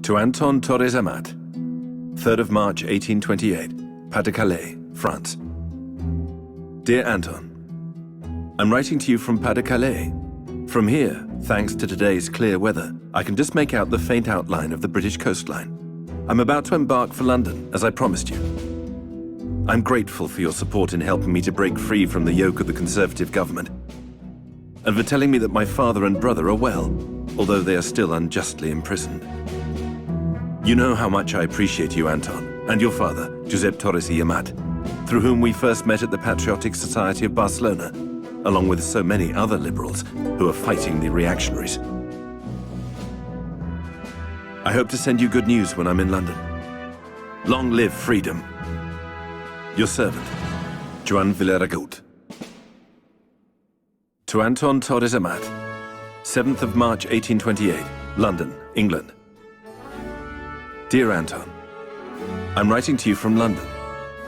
To Anton Torres Amat, 3rd of March 1828, Pas-de-Calais, France. Dear Anton, I'm writing to you from Pas-de-Calais. From here, thanks to today's clear weather, I can just make out the faint outline of the British coastline. I'm about to embark for London, as I promised you. I'm grateful for your support in helping me to break free from the yoke of the Conservative government, and for telling me that my father and brother are well, although they are still unjustly imprisoned. You know how much I appreciate you, Anton, and your father, Josep Torres y Amat, through whom we first met at the Patriotic Society of Barcelona, along with so many other liberals who are fighting the reactionaries. I hope to send you good news when I'm in London. Long live freedom. Your servant, Joan Villaragut. To Anton Torres Amat, 7th of March 1828, London, England. Dear Anton, I'm writing to you from London.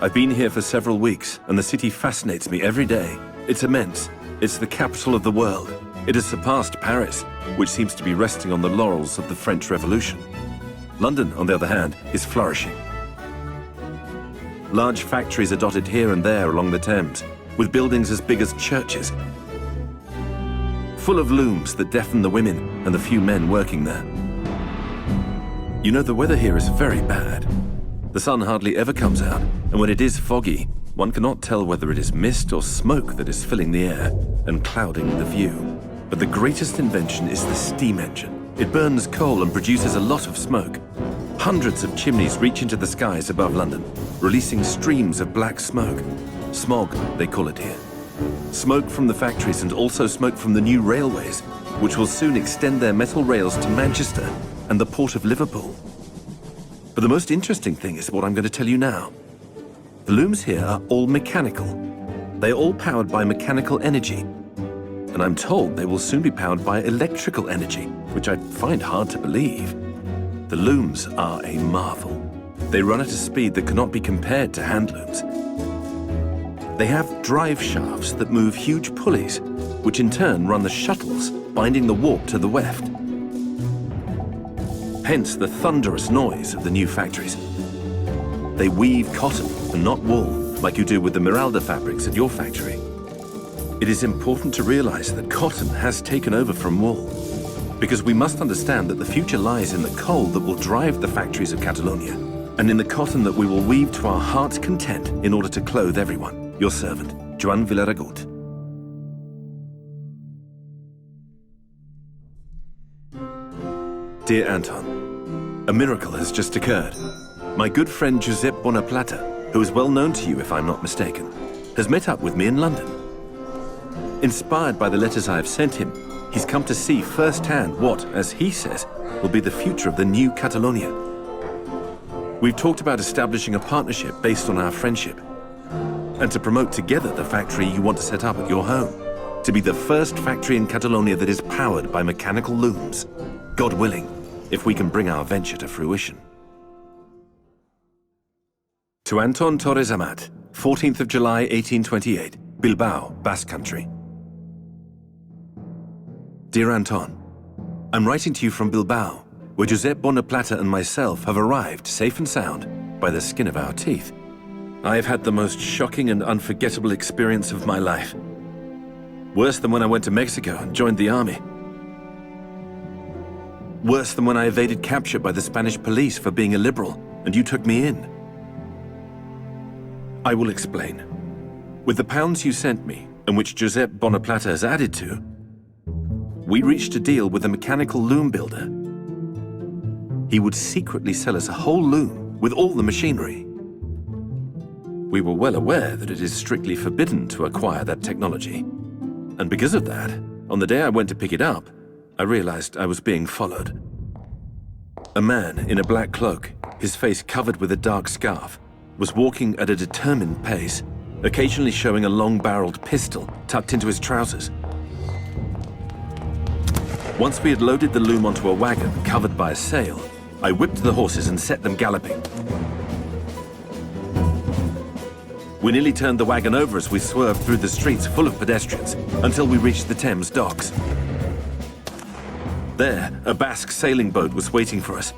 I've been here for several weeks, and the city fascinates me every day. It's immense. It's the capital of the world. It has surpassed Paris, which seems to be resting on the laurels of the French Revolution. London, on the other hand, is flourishing. Large factories are dotted here and there along the Thames, with buildings as big as churches, full of looms that deafen the women and the few men working there. You know, the weather here is very bad. The sun hardly ever comes out, and when it is foggy, one cannot tell whether it is mist or smoke that is filling the air and clouding the view. But the greatest invention is the steam engine. It burns coal and produces a lot of smoke. Hundreds of chimneys reach into the skies above London, releasing streams of black smoke. Smog, they call it here. Smoke from the factories and also smoke from the new railways, which will soon extend their metal rails to Manchester and the port of Liverpool. But the most interesting thing is what I'm going to tell you now. The looms here are all mechanical. They are all powered by mechanical energy. And I'm told they will soon be powered by electrical energy, which I find hard to believe. The looms are a marvel. They run at a speed that cannot be compared to hand looms. They have drive shafts that move huge pulleys, which in turn run the shuttles, binding the warp to the weft. Hence the thunderous noise of the new factories. They weave cotton and not wool, like you do with the Miralda fabrics at your factory. It is important to realize that cotton has taken over from wool, because we must understand that the future lies in the coal that will drive the factories of Catalonia, and in the cotton that we will weave to our heart's content in order to clothe everyone. Your servant, Joan Villaragut. Dear Anton, a miracle has just occurred. My good friend Josep Bonaplata, who is well known to you if I'm not mistaken, has met up with me in London. Inspired by the letters I have sent him, he's come to see firsthand what, as he says, will be the future of the new Catalonia. We've talked about establishing a partnership based on our friendship, and to promote together the factory you want to set up at your home, to be the first factory in Catalonia that is powered by mechanical looms, God willing, if we can bring our venture to fruition. To Anton Torres Amat, 14th of July 1828, Bilbao, Basque Country. Dear Anton, I'm writing to you from Bilbao, where Josep Bonaplata and myself have arrived safe and sound by the skin of our teeth. I have had the most shocking and unforgettable experience of my life. Worse than when I went to Mexico and joined the army. Worse than when I evaded capture by the Spanish police for being a liberal, and you took me in. I will explain. With the pounds you sent me, and which Josep Bonaplata has added to, we reached a deal with a mechanical loom builder. He would secretly sell us a whole loom with all the machinery. We were well aware that it is strictly forbidden to acquire that technology. And because of that, on the day I went to pick it up, I realized I was being followed. A man in a black cloak, his face covered with a dark scarf, was walking at a determined pace, occasionally showing a long-barreled pistol tucked into his trousers. Once we had loaded the loom onto a wagon covered by a sail, I whipped the horses and set them galloping. We nearly turned the wagon over as we swerved through the streets full of pedestrians until we reached the Thames docks. There, a Basque sailing boat was waiting for us.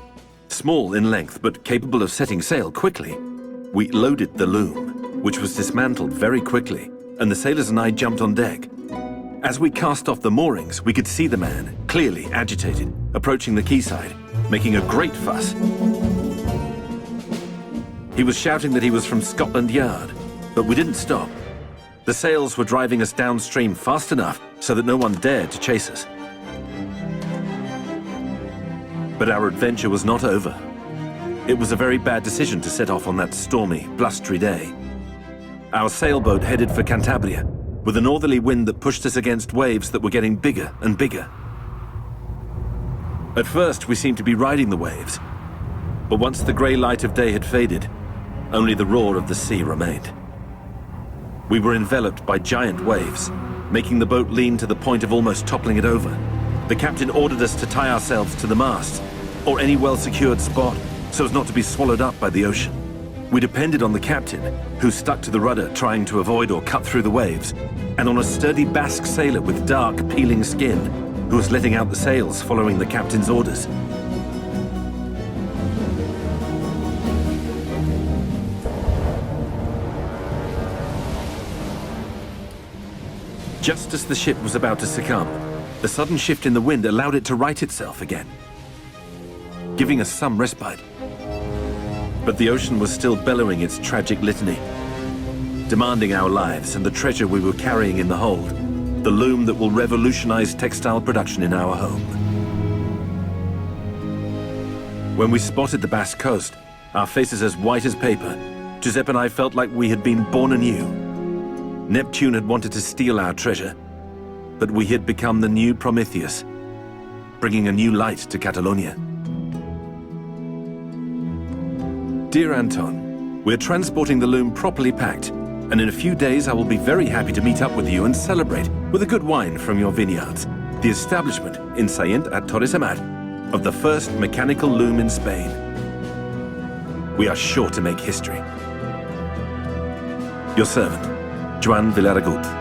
Small in length, but capable of setting sail quickly. We loaded the loom, which was dismantled very quickly, and the sailors and I jumped on deck. As we cast off the moorings, we could see the man, clearly agitated, approaching the quayside, making a great fuss. He was shouting that he was from Scotland Yard, but we didn't stop. The sails were driving us downstream fast enough so that no one dared to chase us. But our adventure was not over. It was a very bad decision to set off on that stormy, blustery day. Our sailboat headed for Cantabria, with a northerly wind that pushed us against waves that were getting bigger and bigger. At first, we seemed to be riding the waves, but once the grey light of day had faded, only the roar of the sea remained. We were enveloped by giant waves, making the boat lean to the point of almost toppling it over. The captain ordered us to tie ourselves to the mast, or any well-secured spot, so as not to be swallowed up by the ocean. We depended on the captain, who stuck to the rudder trying to avoid or cut through the waves, and on a sturdy Basque sailor with dark, peeling skin, who was letting out the sails following the captain's orders. Just as the ship was about to succumb, the sudden shift in the wind allowed it to right itself again, giving us some respite. But the ocean was still bellowing its tragic litany, demanding our lives and the treasure we were carrying in the hold, the loom that will revolutionize textile production in our home. When we spotted the Basque coast, our faces as white as paper, Giuseppe and I felt like we had been born anew. Neptune had wanted to steal our treasure, but we had become the new Prometheus, bringing a new light to Catalonia. Dear Anton, we're transporting the loom properly packed, and in a few days I will be very happy to meet up with you and celebrate with a good wine from your vineyards the establishment in Saient at Torres Amat of the first mechanical loom in Spain. We are sure to make history. Your servant, Joan Villaragut.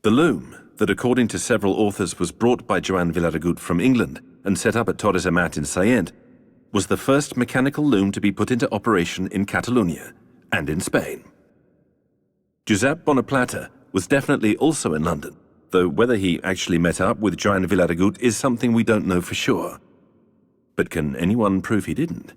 The loom, that according to several authors was brought by Joan Villaragut from England and set up at Torres Amat in Saient, was the first mechanical loom to be put into operation in Cataluña and in Spain. Josep Bonaplata was definitely also in London, though whether he actually met up with Joan Villaragut is something we don't know for sure. But can anyone prove he didn't?